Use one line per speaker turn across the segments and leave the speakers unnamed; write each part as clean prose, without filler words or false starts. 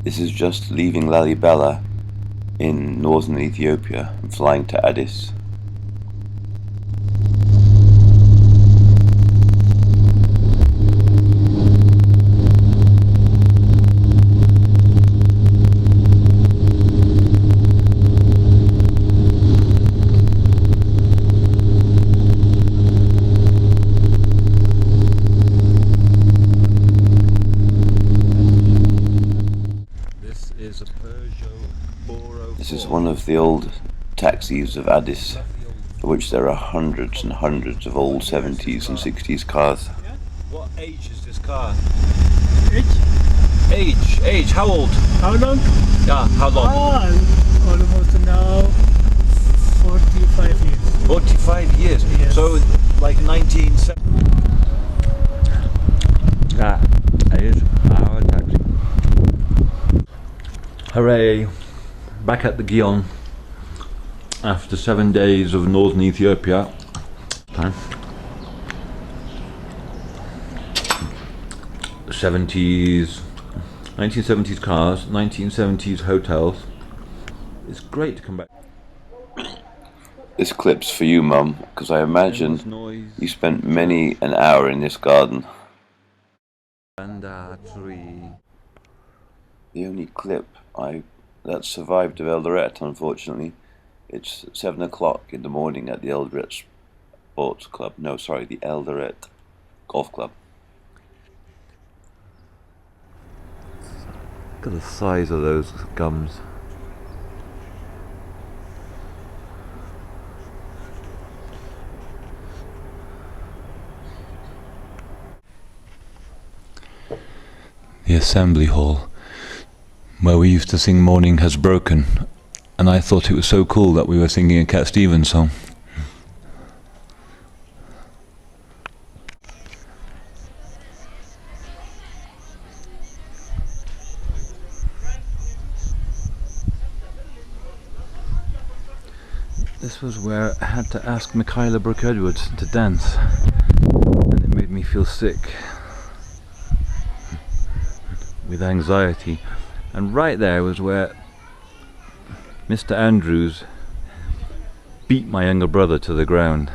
This is just leaving Lalibela in northern Ethiopia and flying to Addis. This is one of the old taxis of Addis, for which there are hundreds and hundreds of old 70s and 60s cars.
What age is this car?
Age?
Age, how old?
How long?
Yeah, how long?
Almost now 45 years.
45 years?
Yes.
So, like 1970.
That is our taxi. Hooray! Back at the Gion after 7 days of northern Ethiopia. Okay. 70s, 1970s cars, 1970s hotels. It's great to come back.
This clip's for you, Mum, because I imagine you spent many an hour in this garden.
And tree.
The only clip that survived of Eldoret, unfortunately, it's 7 o'clock in the morning at the Eldoret Sports Club. No, sorry, the Eldoret Golf Club.
Look at the size of those gums. The assembly hall, where we used to sing Morning Has Broken, and I thought it was so cool that we were singing a Cat Stevens song. This was where I had to ask Michaela Brooke-Edwards to dance, and it made me feel sick with anxiety. And right there was where Mr. Andrews beat my younger brother to the ground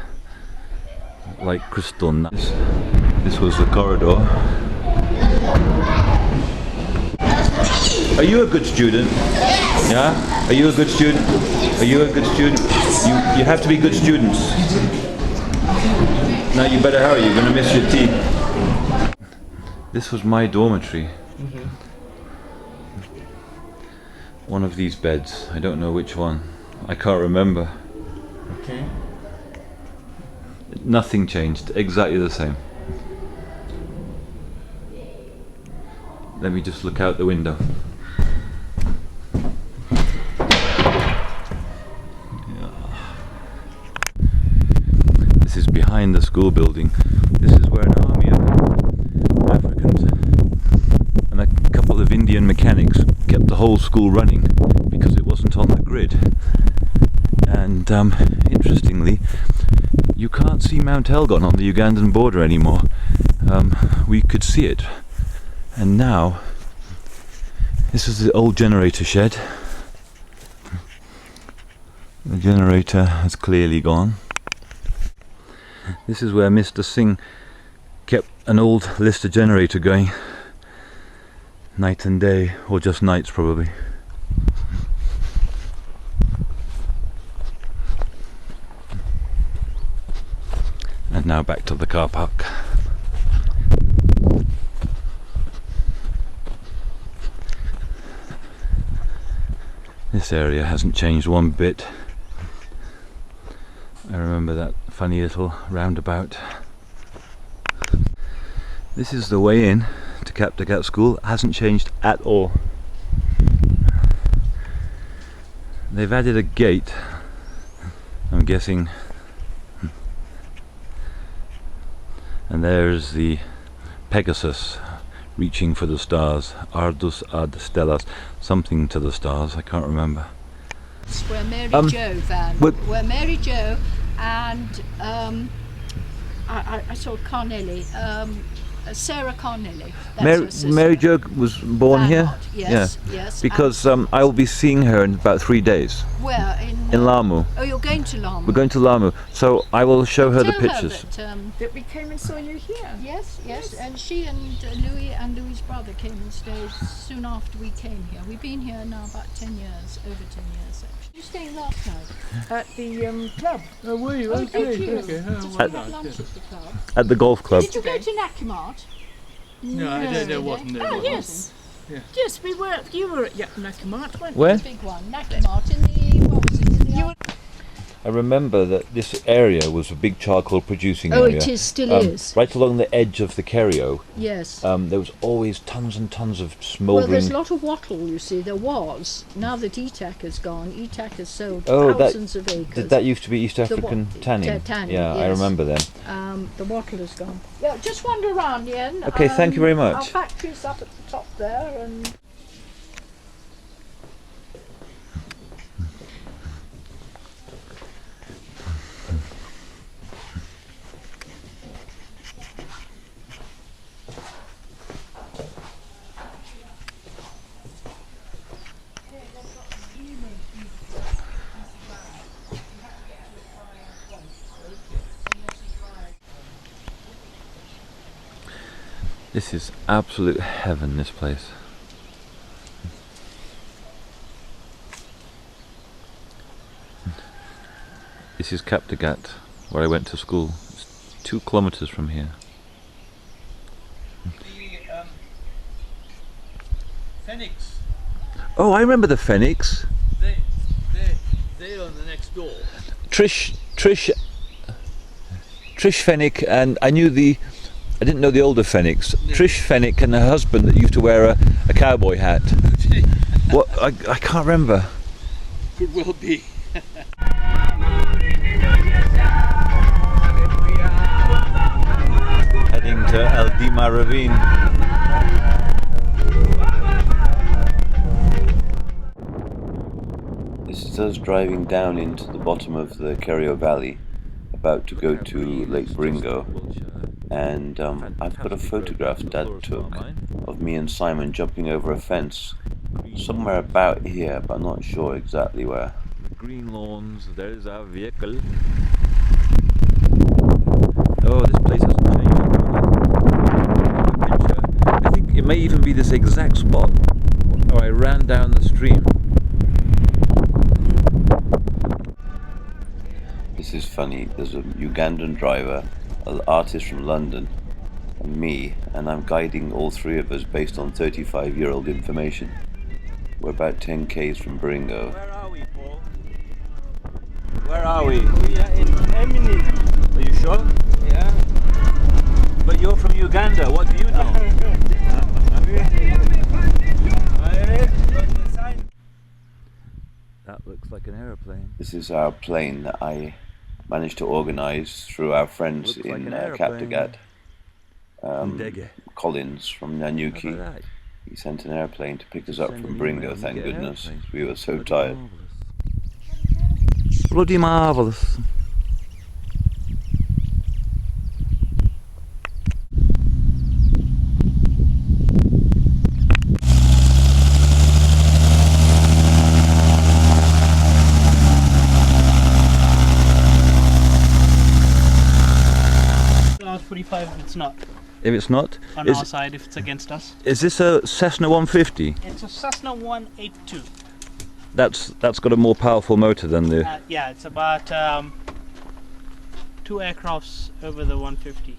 like crystal nuts. This was the corridor. Are you a good student? Yeah? Are you a good student? Are you a good student? You have to be good students. Now you better hurry, you're going to miss your tea. This was my dormitory. One of these beds, I don't know which one. I can't remember.
Okay.
Nothing changed, exactly the same. Let me just look out the window. This is behind the school building. This is where an army of Africans and a couple of Indian mechanics kept the whole school running because it wasn't on the grid. And interestingly, you can't see Mount Elgon on the Ugandan border anymore. We could see it, and now this is the old generator shed. The generator has clearly gone. This is where Mr. Singh kept an old Lister generator going night and day, or just nights probably. And now back to the car park. This area hasn't changed one bit. I remember that funny little roundabout. This is the way in to Kaptagat School. It hasn't changed at all. They've added a gate, I'm guessing. And there's the Pegasus reaching for the stars. Ardus ad stellas, something to the stars, I can't remember.
Where Mary Jo van, where Mary Jo and I saw Carnelli, Sarah Connelly. That's her sister.
Mary Jo was born here?
Barnard, yes, yes.
Because I will be seeing her in about 3 days.
Where?
In Lamu.
Oh, you're going to Lamu.
We're going to Lamu. So I will show her the
Tell
pictures.
That we came and saw you here.
Yes, yes, and she and Louis' brother came and stayed soon after we came here. We've been here now about 10 years, over 10 years actually. You staying last night?
At the club.
Oh, were you?
Oh,
Okay,
did you?
okay.
Did
Oh,
you
well
have
done.
lunch at the club?
At the golf club.
Did you go to Nakamart?
No, I don't know what. No,
Oh,
what.
yes.
Yeah.
Yes, we were. You were at Nakamart, weren't you?
Where?
The big one, Nakamart in the, what was it, in the
I remember that this area was a big charcoal producing
Oh,
area.
it is, still is.
Right along the edge of the Kerio,
Yes.
there was always tons and tons of
Well,
smouldering.
there's a lot of wattle, you see. There was. Now that ETAC has gone, ETAC has sold
Oh,
thousands of acres.
that used to be East
wa-
African tanning.
tanning,
Yeah, I
yes.
remember them.
The wattle is gone. Yeah, just wander around, Ian.
Okay, thank you very much.
Our factory's up at the top there, and
This is absolute heaven, this place. This is Kaptagat, where I went to school. It's 2 kilometers from here.
The Phoenix,
Oh, I remember the Phoenix.
they're on the next door.
Trish Fennick, and I didn't know the older Fennicks. Trish Fennick and her husband that used to wear a cowboy hat. What? I can't remember.
Could well be.
Heading to El Dima Ravine.
This is us driving down into the bottom of the Kerio Valley, about to go to Lake Bringo, and I've got a photograph Dad took of me and Simon jumping over a fence somewhere about here, but I'm not sure exactly where.
Green lawns, there's our vehicle. Oh, this place hasn't changed. I think it may even be this exact spot where I ran down the stream.
This is funny. There's a Ugandan driver, an artist from London, and me, and I'm guiding all 3 of us based on 35-year-old information. We're about 10 k's from Bringo.
Where are we, Paul? Where are we?
We are in Emily.
Are you sure?
Yeah.
But you're from Uganda, what do you know? That looks like an aeroplane.
This is our plane that I managed to organise through our friends
Looks like
in
an aeroplane.
Kaptagat.
Ndege.
Collins from
How
Nanyuki.
about that?
He sent an airplane to pick us up
Send
from
an
Bringo,
email,
thank
you get an
goodness.
airplane.
We were so
Bloody
tired.
marvellous. Bloody marvellous.
Last 45 if it's not
If it's not,
on our side, if it's against us.
is this a Cessna 150?
It's a Cessna 182.
That's got a more powerful motor than the.
Yeah, it's about 2 aircrafts over the 150.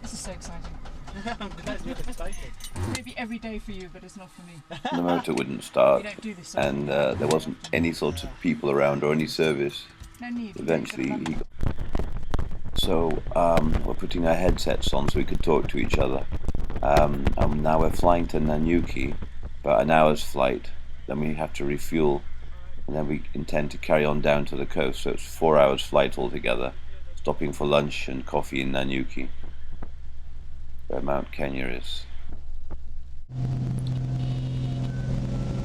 This is so exciting.
I'm glad you're excited.
Maybe every day for you, but it's not for me.
The motor wouldn't start,
We don't do this.
and there wasn't any sort of people around or any service.
No need.
Eventually, he got... So we're putting our headsets on so we could talk to each other. And now we're flying to Nanyuki, about an hour's flight. Then we have to refuel, and then we intend to carry on down to the coast. So it's 4 hours flight altogether, stopping for lunch and coffee in Nanyuki, where Mount Kenya is.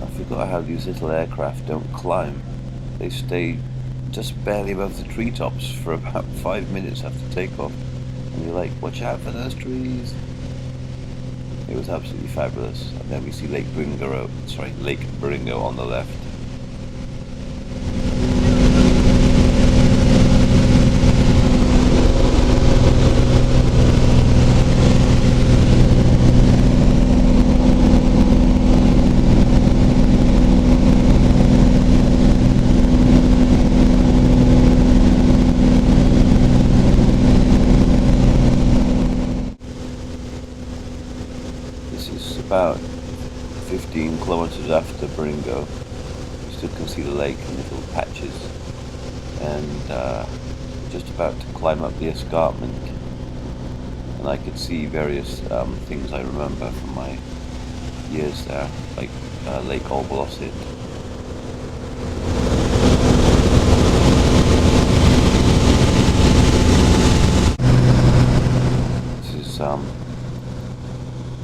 I forgot how these little aircraft don't climb. They stay just barely above the treetops for about 5 minutes after takeoff. And you're like, watch out for those trees. It was absolutely fabulous. And then we see Lake Baringo on the left. This is about 15 kilometers after Baringo. You still can see the lake in little patches, and just about to climb up the escarpment, and I could see various things I remember from my years there, like Lake Olbolossit.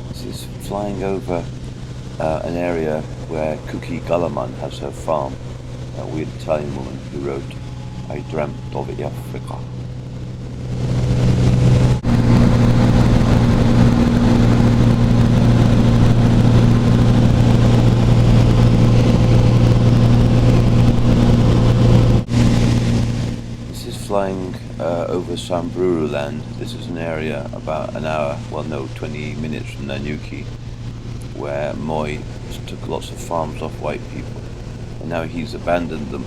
This is flying over an area where Kuki Galaman has her farm, a weird Italian woman who wrote I Dreamt of Africa. This is flying over Samburu land. This is an area about an hour, 20 minutes from Nanyuki, where Moi took lots of farms off white people, and now he's abandoned them.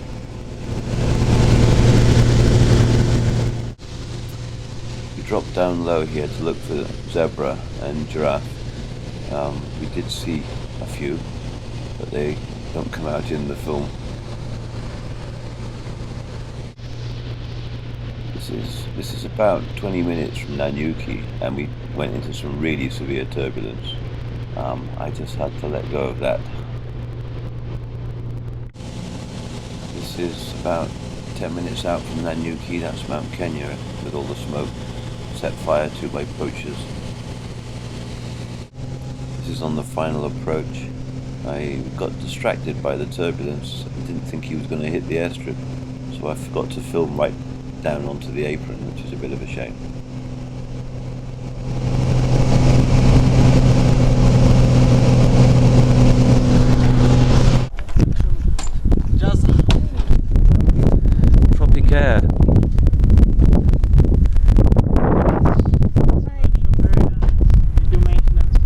We dropped down low here to look for zebra and giraffe. We did see a few, but they don't come out in the film. This is about 20 minutes from Nanyuki, and we went into some really severe turbulence. I just had to let go of that. This is about 10 minutes out from Nanyuki. That's Mount Kenya with all the smoke set fire to by poachers. This is on the final approach. I got distracted by the turbulence. I didn't think he was going to hit the airstrip, so I forgot to film right down onto the apron, which is a bit of a shame.
Tropicaire.
We do maintenance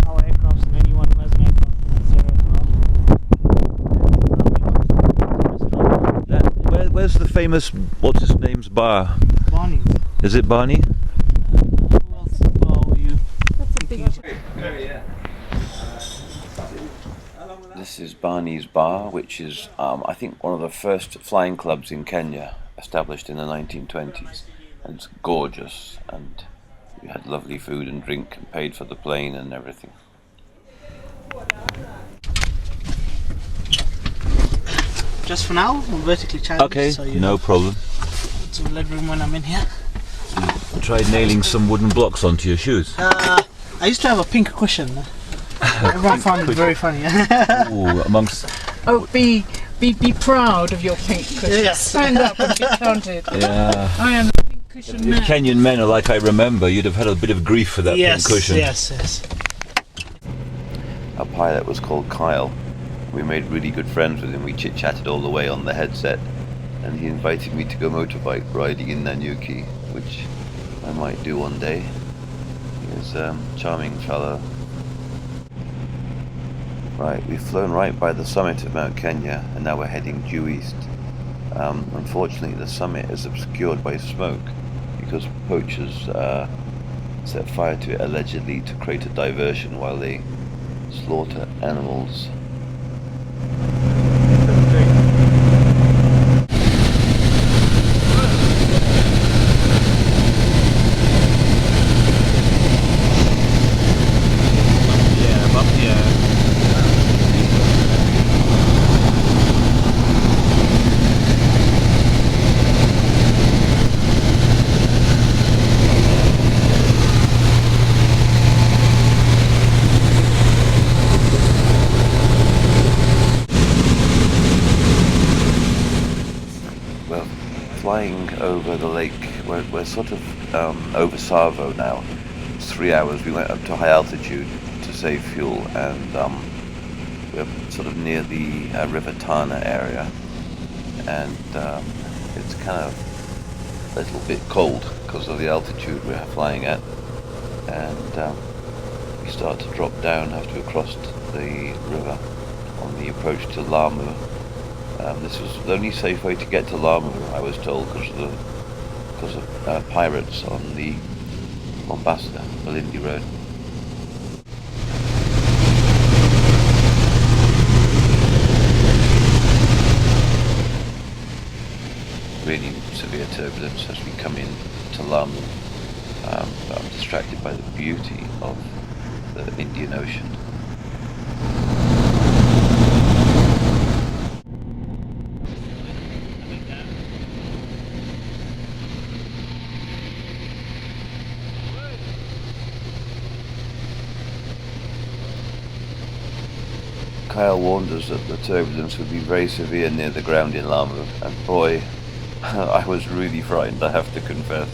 for our aircraft and anyone who has an aircraft that's there as well.
Where's the famous, what's his name's bar?
Barney.
Is it Barney?
Who else bar were you?
That's a big
This is Barney's Bar, which is, I think, one of the first flying clubs in Kenya, established in the 1920s. And it's gorgeous, and we had lovely food and drink, and paid for the plane and everything.
Just for now, I'm vertically challenged.
Okay,
so you
no problem.
have some leg room when I'm in here.
Tried nailing some wooden blocks onto your shoes.
I used to have a pink cushion. Everyone found it very funny.
Ooh, amongst...
Oh, be proud of your pink cushion.
Yes.
Stand up and be counted.
Yeah.
I am the pink cushion
If
man.
Kenyan men are like I remember, you'd have had a bit of grief for that
Yes,
pink cushion.
yes.
Our pilot was called Kyle. We made really good friends with him. We chit-chatted all the way on the headset, and he invited me to go motorbike riding in Nanyuki, which I might do one day. He's a charming fellow. Right, we've flown right by the summit of Mount Kenya, and now we're heading due east. Unfortunately, the summit is obscured by smoke because poachers set fire to it allegedly to create a diversion while they slaughter animals. flying over the lake. We're sort of over Savo now. It's 3 hours. We went up to high altitude to save fuel, and we're sort of near the River Tana area, and it's kind of a little bit cold because of the altitude we're flying at, and we start to drop down after we crossed the river on the approach to Lamu. This was the only safe way to get to Lamu, I was told, because of pirates on the Mombasa, Malindi Road. Really severe turbulence as we come in to Lamu. But I'm distracted by the beauty of the Indian Ocean. Kyle warned us that the turbulence would be very severe near the ground in Lamu, and boy, I was really frightened, I have to confess.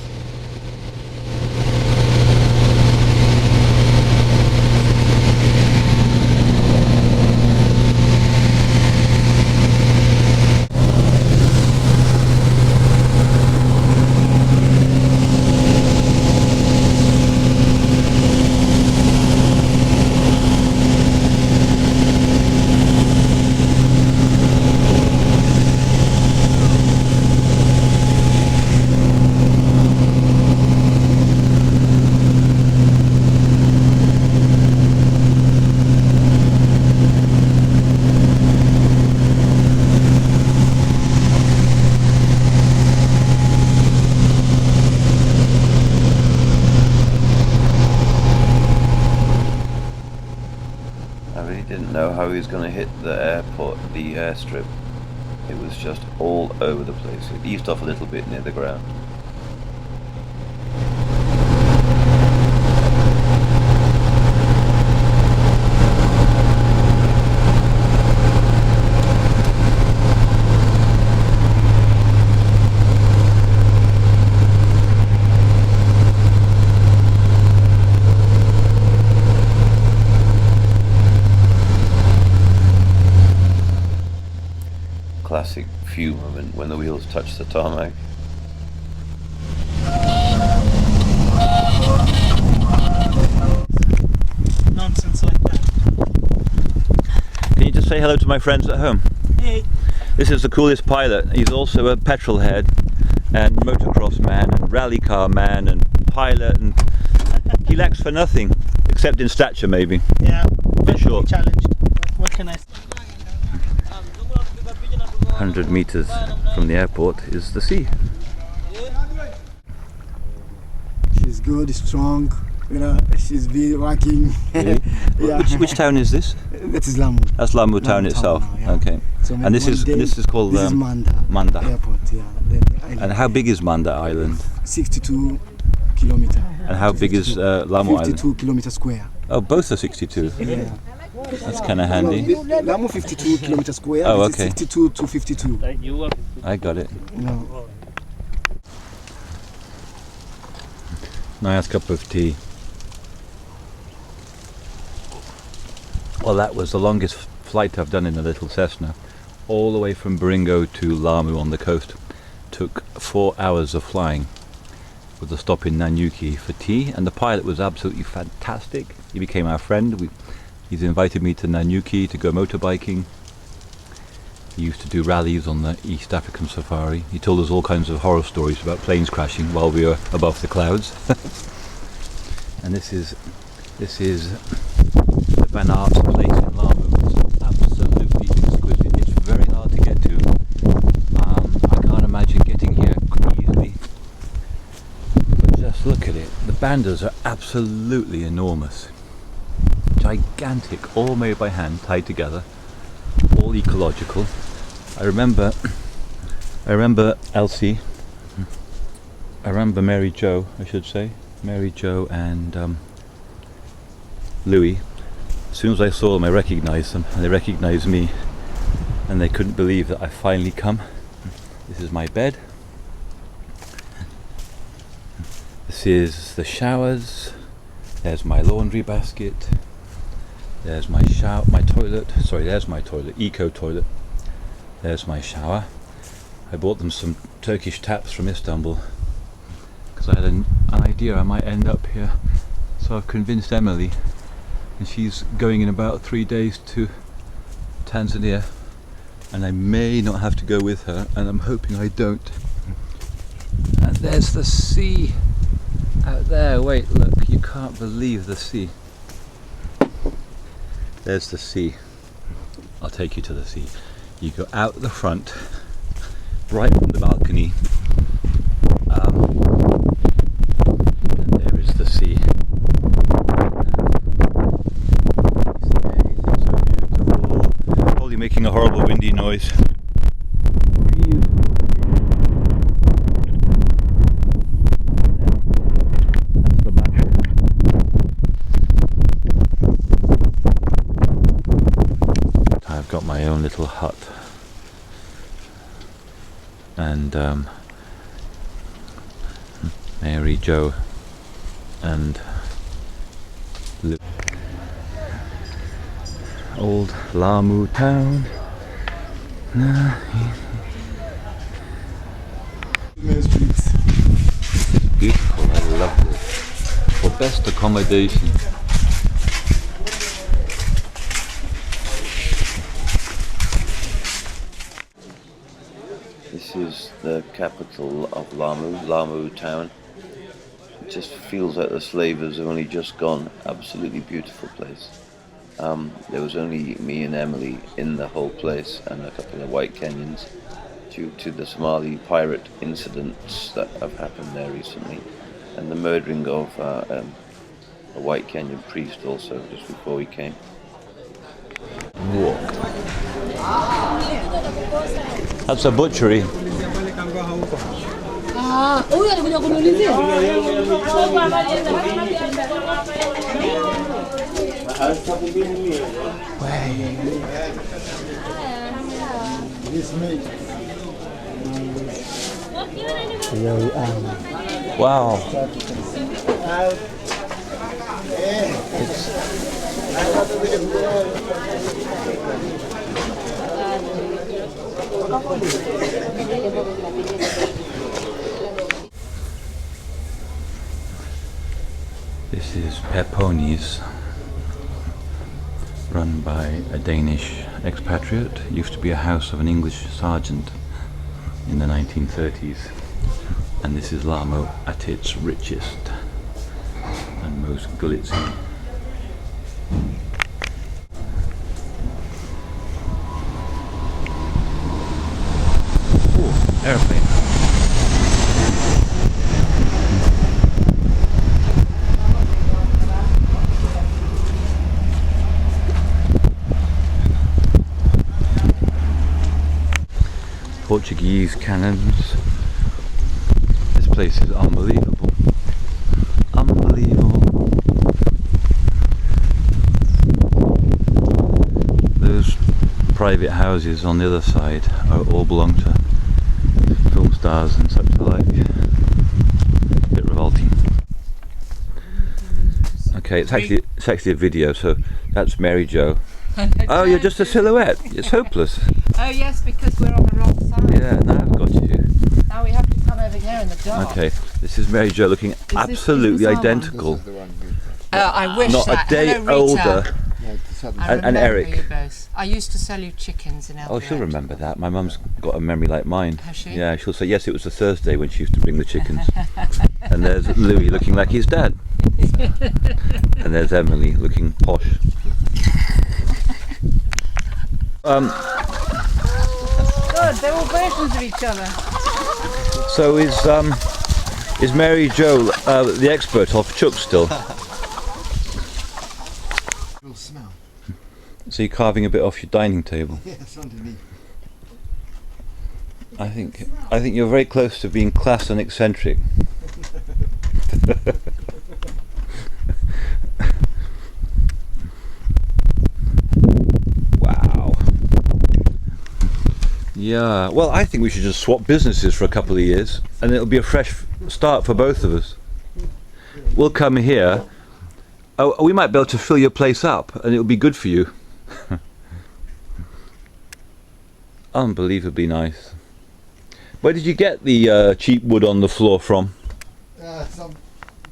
Didn't know how he was going to hit the airport, the airstrip. It was just all over the place. It eased off a little bit near the ground. Classic few moment when the wheels touch the tarmac.
Nonsense like that.
Can you just say hello to my friends at home?
Hey.
This is the coolest pilot. He's also a petrol head and motocross man and rally car man and pilot, and he lacks for nothing except in stature, maybe.
Yeah, very
short.
challenged. What can I say?
100 meters from the airport is the sea.
She's good, strong, you know, she's been working.
Really?
Yeah.
Which town is this?
That is Lamu.
That's Lamu town itself.
Now, yeah.
Okay.
So
And this is called
this is Manda.
Manda.
Airport, yeah. The island.
And how big is Manda Island?
62 kilometers.
And how big is Lamu
52
Island?
kilometers square.
Oh, both are 62.
Yeah.
That's kind of handy.
Lamu 52 kilometers square.
Oh,
this is
okay.
62 to 52.
I got it.
No.
Nice cup of tea. Well, that was the longest flight I've done in a little Cessna. All the way from Baringo to Lamu on the coast. Took 4 hours of flying, with a stop in Nanyuki for tea, and the pilot was absolutely fantastic. He became our friend. He's invited me to Nanyuki to go motorbiking. He used to do rallies on the East African safari. He told us all kinds of horror stories about planes crashing while we were above the clouds. And this is the Van Art's place in Lamu. It's absolutely exquisite. It's very hard to get to. I can't imagine getting here easily. But just look at it. The bandas are absolutely enormous. Gigantic, all made by hand, tied together, all ecological. I remember Elsie, I remember Mary Jo, I should say, Mary Jo and Louis. As soon as I saw them, I recognised them, and they recognised me, and they couldn't believe that I finally come. This is my bed. This is the showers. There's my laundry basket. There's my toilet. Sorry, there's my toilet, eco toilet. There's my shower. I bought them some Turkish taps from Istanbul because I had an idea I might end up here. So I've convinced Emily, and she's going in about 3 days to Tanzania, and I may not have to go with her, and I'm hoping I don't. And there's the sea out there. Wait, look, you can't believe the sea. There's the sea. I'll take you to the sea. You go out the front, right from the balcony, and there is the sea. So beautiful. Probably making a horrible windy noise. That's the back. I've got my own little hut, and Mary, Joe, and old Lamu town. It's beautiful. I love this. For best accommodation.
This is the capital of Lamu town. It just feels like the slavers have only just gone. Absolutely beautiful place. There was only me and Emily in the whole place, and a couple of white Kenyans, due to the Somali pirate incidents that have happened there recently, and the murdering of a white Kenyan priest also just before we came.
Walk. That's a butchery. Wow. This is Peponi's, run by a Danish expatriate. It used to be a house of an English sergeant in the 1930s, and this is Lamu at its richest and most glitzy. Ooh, airplane. Portuguese cannons. This place is unbelievable. Unbelievable. Those private houses on the other side all belong to film stars and such alike. A bit revolting. Okay, it's actually a video, so that's Mary Jo. Oh, you're just a silhouette. It's hopeless.
Oh yes, because we're on the wrong side.
Yeah, now I've got you.
Now we have to come over here in the dark.
Okay, this is Mary Jo looking absolutely identical.
I wish
Not
that.
a day
Hello, Rita.
older.
I
And
remember
Eric.
you both. I used to sell you chickens in Eldoret.
Oh, she'll remember that. My mum's got a memory like mine.
Has she?
Yeah, she'll say, yes, it was a Thursday when she used to bring the chickens. And there's Louis looking like his dad. And there's Emily looking posh.
Good, they're all versions of each other.
So is Mary Jo the expert of chook still?
Will smell.
So you're carving a bit off your dining table.
Yes, underneath.
I think you're very close to being class and eccentric. Wow. Yeah. Well, I think we should just swap businesses for a couple of years, and it'll be a fresh start for both of us. we'll come here. Oh, we might be able to fill your place up, and it'll be good for you. Unbelievably nice. Where did you get the cheap wood on the floor from?
Some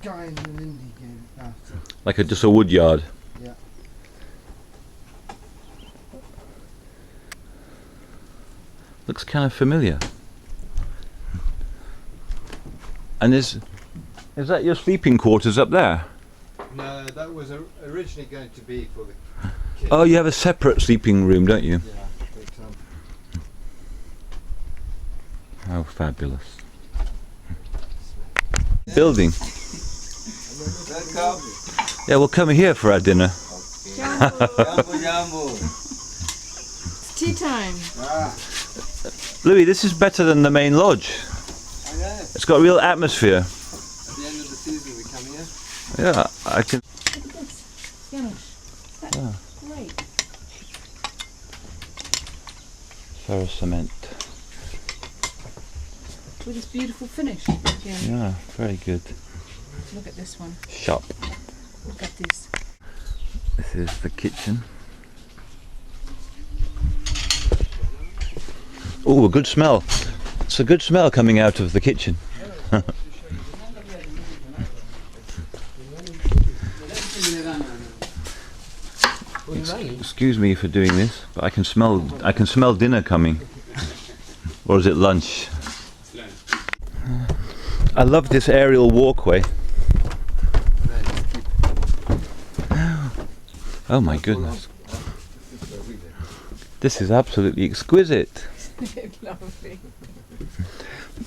guy in India gave it.
Like just a wood yard?
Yeah.
Looks kind of familiar. And is that your sleeping quarters up there?
No, that was originally going to be for the kids.
Oh, you have a separate sleeping room, don't you?
Yeah, but,
How fabulous. Building.
welcome.
Yeah, we'll come here for our dinner.
It's tea time.
Louis, this is better than the main lodge.
I know.
It's got real atmosphere.
At the end of the season we come here.
Yeah, I can.
Look at this. Janusz. That's great.
Ferrous cement.
With this beautiful finish again.
Yeah, very good.
Look at this one.
Shop.
Look at this.
This is the kitchen. Oh, a good smell. It's a good smell coming out of the kitchen. Excuse me for doing this, but I can smell dinner coming. Or is it lunch? I love this aerial walkway. Oh my goodness. This is absolutely exquisite.
Lovely.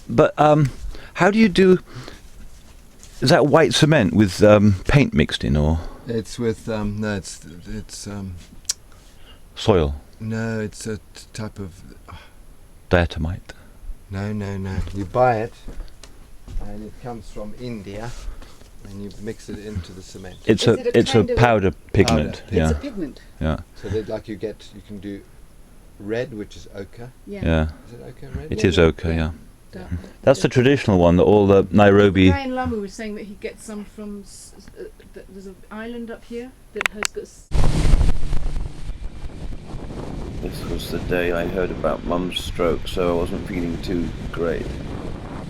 But how do you do? Is that white cement with paint mixed in, or
It's with no, it's
soil,
no, it's a type of
diatomite?
no. You buy it, and it comes from India, and you mix it into the cement.
It's
Is it a
a
kind of
powder pigment.
powder?
Yeah,
It's a pigment.
yeah,
So that like you can do red, which is ochre.
Yeah.
yeah.
Is it ochre red?
It is ochre. Yeah,
That-
that's the traditional one that all the Nairobi.
Guy in Lamu was saying that he gets some from. There's an island up here that has got.
This was the day I heard about Mum's stroke, so I wasn't feeling too great.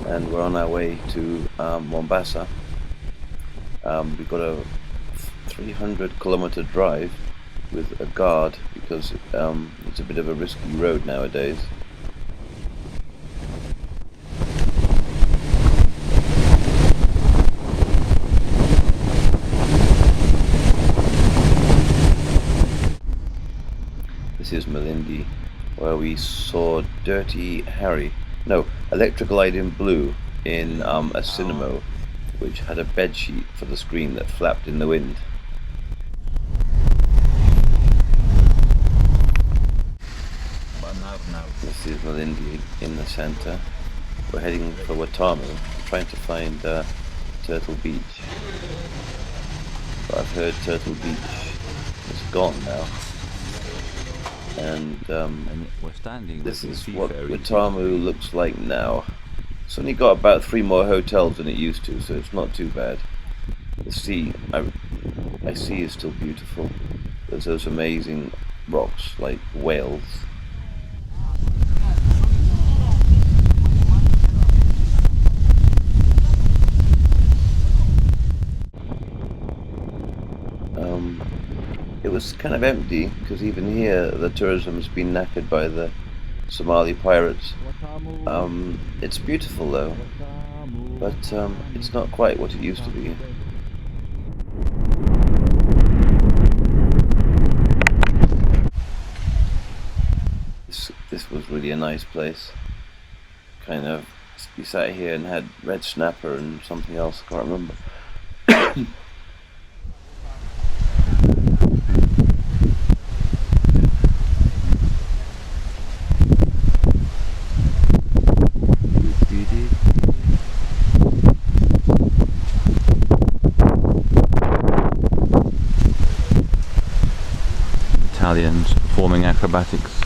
And we're on our way to Mombasa. We've got a 300-kilometer drive with a guard because it's a bit of a risky road nowadays. This is Malindi, where we saw Dirty Harry. No, Electrical Light in Blue in a cinema, which had a bed sheet for the screen that flapped in the wind. This is Malindi in the centre. We're heading for Watamu, trying to find Turtle Beach. But I've heard Turtle Beach is gone now. And
we're standing.
this is what Watamu looks like now. It's only got about 3 more hotels than it used to, so it's not too bad. The sea, I see, is still beautiful. There's those amazing rocks like whales. It was kind of empty because even here the tourism's been knackered by the Somali pirates. It's beautiful though, but it's not quite what it used to be. This was really a nice place. Kind of, we sat here and had red snapper and something else, I can't remember.
Italians performing acrobatics.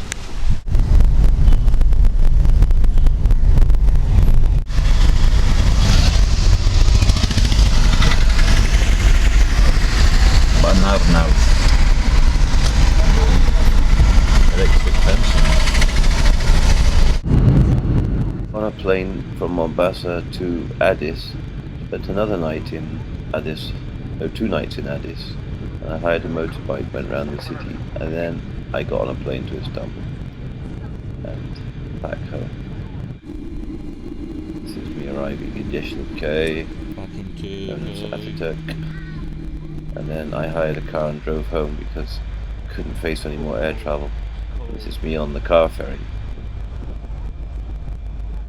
plane from Mombasa to Addis, spent another night in Addis, no, 2 nights in Addis, and I hired a motorbike, went around the city, and then I got on a plane to Istanbul and back home. This is me arriving in Yeşilköy, known as Atatürk, and then I hired a car and drove home because I couldn't face any more air travel. This is me on the car ferry.